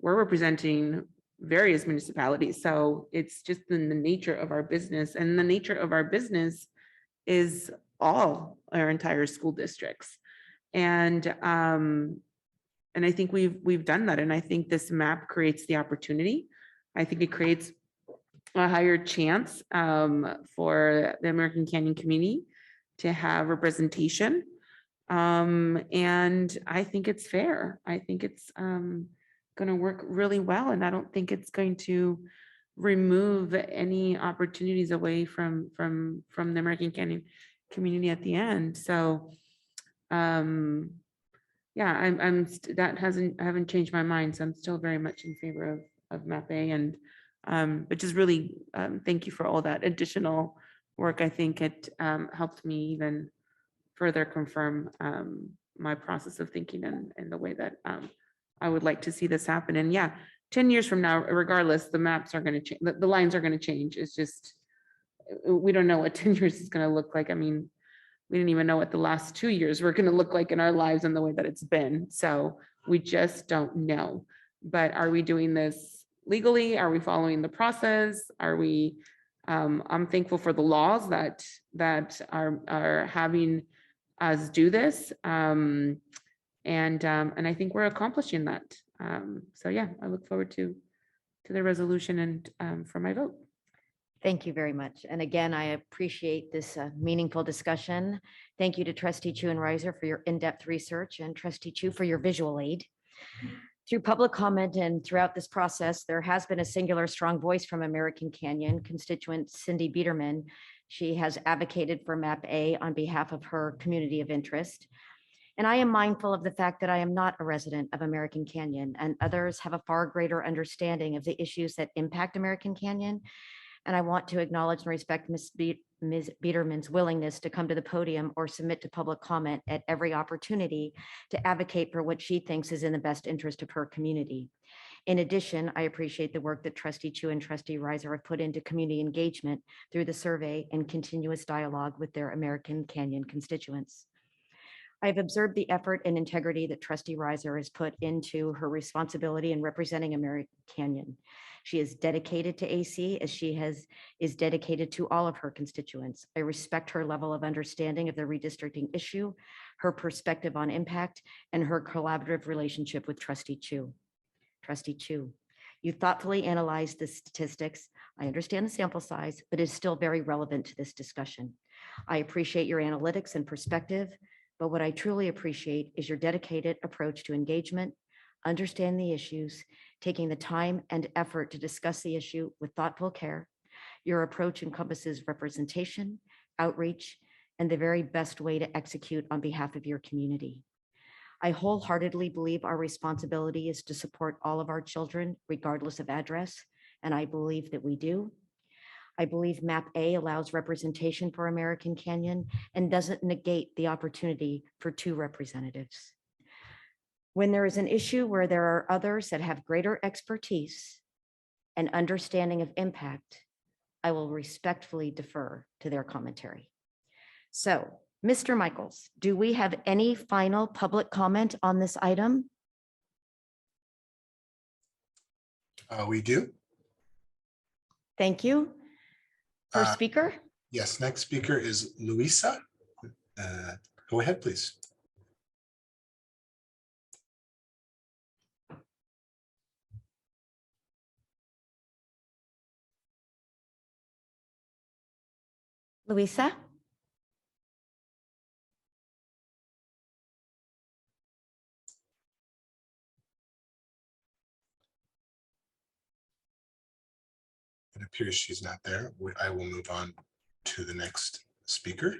we're representing various municipalities. So it's just in the nature of our business, and the nature of our business is all our entire school districts. And I think we've done that. And I think this map creates the opportunity. I think it creates a higher chance for the American Canyon community to have representation. And I think it's fair. I think it's going to work really well. And I don't think it's going to remove any opportunities away from the American Canyon community at the end. So yeah, I haven't changed my mind. So I'm still very much in favor of map A. And but just really thank you for all that additional work. I think it helped me even further confirm my process of thinking and the way that I would like to see this happen. And yeah, 10 years from now, regardless, the maps are going to change, the lines are going to change. It's just, we don't know what 10 years is going to look like. I mean, we didn't even know what the last 2 years were going to look like in our lives and the way that it's been. So we just don't know. But are we doing this legally? Are we following the process? Are we, I'm thankful for the laws that are having us do this. And I think we're accomplishing that. So yeah, I look forward to the resolution and for my vote. Thank you very much. And again, I appreciate this meaningful discussion. Thank you to Trustee Chu and Riser for your in-depth research, and Trustee Chu for your visual aid. Through public comment and throughout this process, there has been a singular strong voice from American Canyon constituent Cindy Biederman. She has advocated for map A on behalf of her community of interest. And I am mindful of the fact that I am not a resident of American Canyon, and others have a far greater understanding of the issues that impact American Canyon. and I want to acknowledge and respect Ms. Biederman's willingness to come to the podium or submit to public comment at every opportunity to advocate for what she thinks is in the best interest of her community. In addition, I appreciate the work that Trustee Chu and Trustee Reiser have put into community engagement through the survey and continuous dialogue with their American Canyon constituents. I've observed the effort and integrity that Trustee Reiser has put into her responsibility in representing American Canyon. She is dedicated to AC as she is dedicated to all of her constituents. I respect her level of understanding of the redistricting issue, her perspective on impact, and her collaborative relationship with Trustee Chu. Trustee Chu, you thoughtfully analyzed the statistics. I understand the sample size, but it's still very relevant to this discussion. I appreciate your analytics and perspective, but what I truly appreciate is your dedicated approach to engagement, understand the issues, taking the time and effort to discuss the issue with thoughtful care. Your approach encompasses representation, outreach, and the very best way to execute on behalf of your community. I wholeheartedly believe our responsibility is to support all of our children, regardless of address, and I believe that we do. I believe MAP A allows representation for American Canyon and doesn't negate the opportunity for 2 representatives. When there is an issue where there are others that have greater expertise and understanding of impact, I will respectfully defer to their commentary. So, Mr. Michaels, do we have any final public comment on this item? We do. Thank you. First speaker? Yes, next speaker is Luisa. Go ahead, please. Luisa? It appears she's not there. I will move on to the next speaker.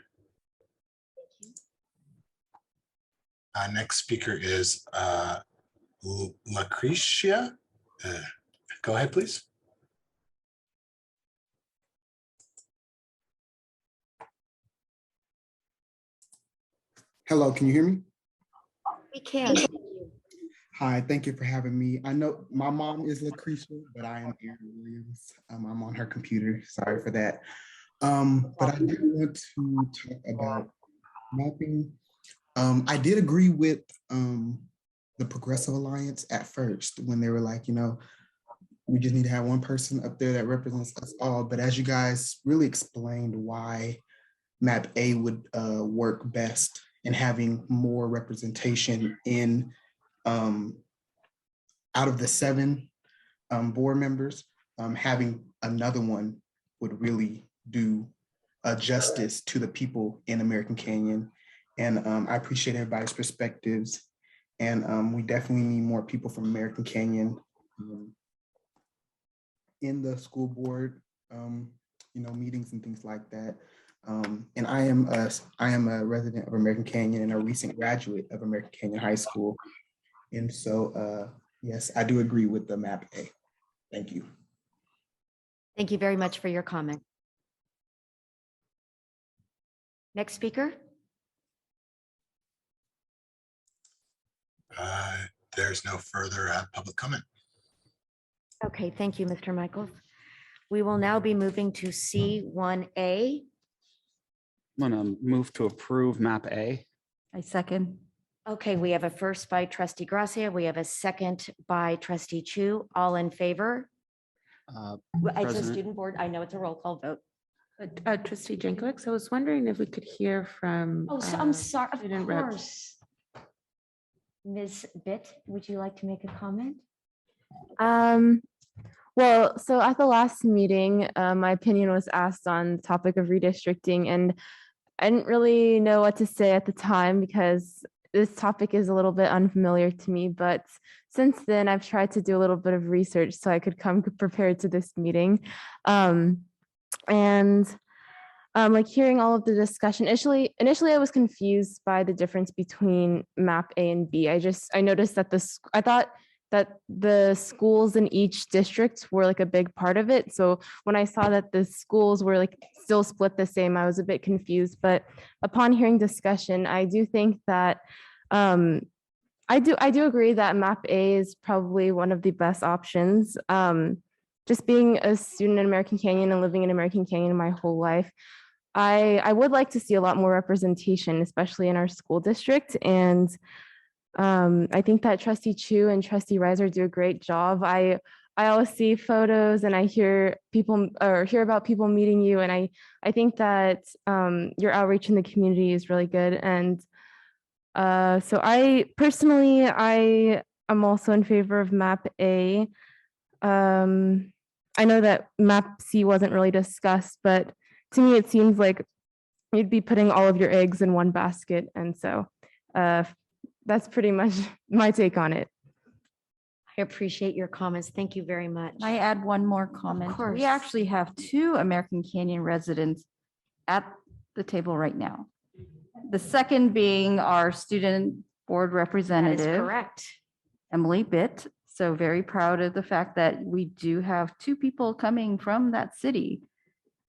Next speaker is Lucretia. Go ahead, please. Hello, can you hear me? We can. Hi, thank you for having me. I know my mom is Lucretia, but I am Aaron Williams. I'm on her computer. Sorry for that. But I do want to talk about mapping. I did agree with the Progressive Alliance at first when they were like, you know, we just need to have one person up there that represents us all. But as you guys really explained why MAP A would work best in having more representation in out of the 7 board members, having another one would really do justice to the people in American Canyon. And I appreciate everybody's perspectives. And we definitely need more people from American Canyon in the school board, you know, meetings and things like that. And I am a resident of American Canyon and a recent graduate of American Canyon High School. And so, yes, I do agree with the MAP A. Thank you. Thank you very much for your comment. Next speaker. There's no further public comment. Okay, thank you, Mr. Michaels. We will now be moving to C1A. I'm gonna move to approve MAP A. I second. Okay, we have a first by Trustee Gracia. We have a second by Trustee Chu. All in favor? It's a President. student board. I know it's a roll call vote. Trustee Jankowicz, I was wondering if we could hear from. Oh, so I'm sorry, of student rep. course. Ms. Bitt, would you like to make a comment? Well, so at the last meeting, my opinion was asked on the topic of redistricting, and I didn't really know what to say at the time because this topic is a little bit unfamiliar to me. But since then, I've tried to do a little bit of research so I could come prepared to this meeting. Like hearing all of the discussion, initially I was confused by the difference between MAP A and B. I noticed that I thought the schools in each district were like a big part of it. So when I saw that the schools were like still split the same, I was a bit confused. But upon hearing discussion, I do think that I do agree that MAP A is probably one of the best options. Just being a student in American Canyon and living in American Canyon my whole life, I would like to see a lot more representation, especially in our school district. And I think that Trustee Chu and Trustee Reiser do a great job. I always see photos and I hear people or hear about people meeting you. And I think that your outreach in the community is really good. And so I personally, I am also in favor of MAP A. I know that MAP C wasn't really discussed, but to me, it seems like you'd be putting all of your eggs in one basket. And so that's pretty much my take on it. I appreciate your comments. Thank you very much. Can I add one more comment? course. We actually have 2 American Canyon residents at the table right now. The second being our student board That is representative, correct. Emily Bitt. So very proud of the fact that we do have 2 people coming from that city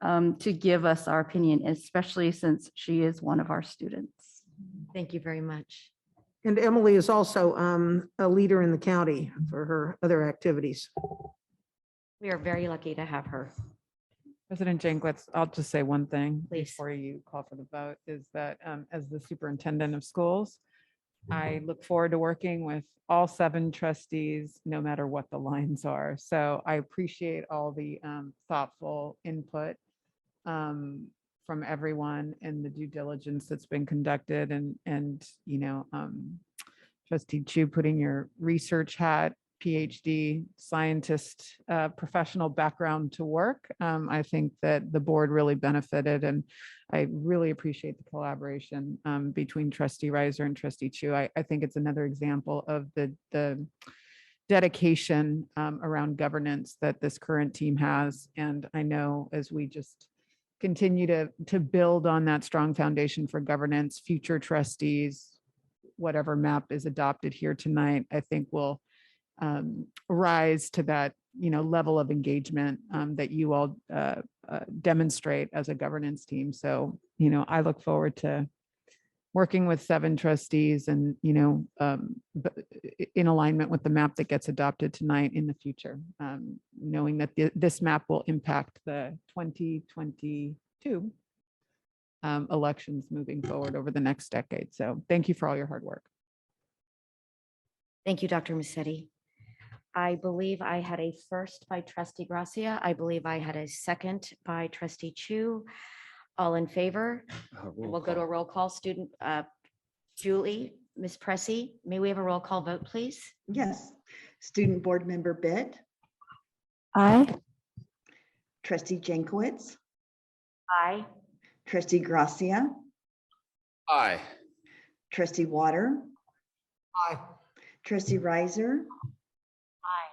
to give us our opinion, especially since she is one of our students. Thank you very much. And Emily is also a leader in the county for her other activities. We are very lucky to have her. President Jankwitz, I'll just say one thing Please. before you call for the vote, is that as the superintendent of schools, I look forward to working with all 7 trustees, no matter what the lines are. So I appreciate all the thoughtful input from everyone and the due diligence that's been conducted and Trustee Chu putting your research hat, PhD, scientist, professional background to work. I think that the board really benefited and I really appreciate the collaboration between Trustee Reiser and Trustee Chu. I think it's another example of the dedication around governance that this current team has. And I know as we just continue to build on that strong foundation for governance, future trustees, whatever map is adopted here tonight, I think will rise to that level of engagement that you all demonstrate as a governance team. So I look forward to working with 7 trustees and in alignment with the map that gets adopted tonight in the future, knowing that this map will impact the 2022 elections moving forward over the next decade. So thank you for all your hard work. Thank you, Dr. Masetti. I believe I had a first by Trustee Gracia. I believe I had a second by Trustee Chu. All in favor? We'll go to a roll call. Student Julie, Ms. Pressy, may we have a roll call vote, please? Yes. Student Board Member Bitt, Aye. Trustee Jankowicz, Aye. Trustee Gracia, Aye. Trustee Water, Aye. Trustee Reiser, Aye.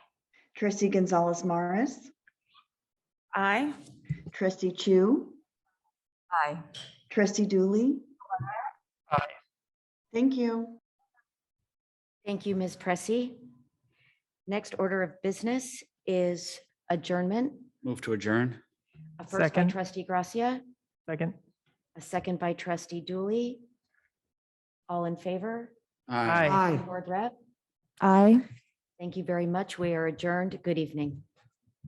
Trustee Gonzalez Morris, Aye. Trustee Chu, Aye. Trustee Dooley. Aye. Thank you. Thank you, Ms. Pressy. Next order of business is adjournment. Move to adjourn. A first by Second. Trustee Gracia, Second. a second by Trustee Dooley. All in favor? Aye. Aye. Board Rep, Aye. thank you very much. We are adjourned. Good evening.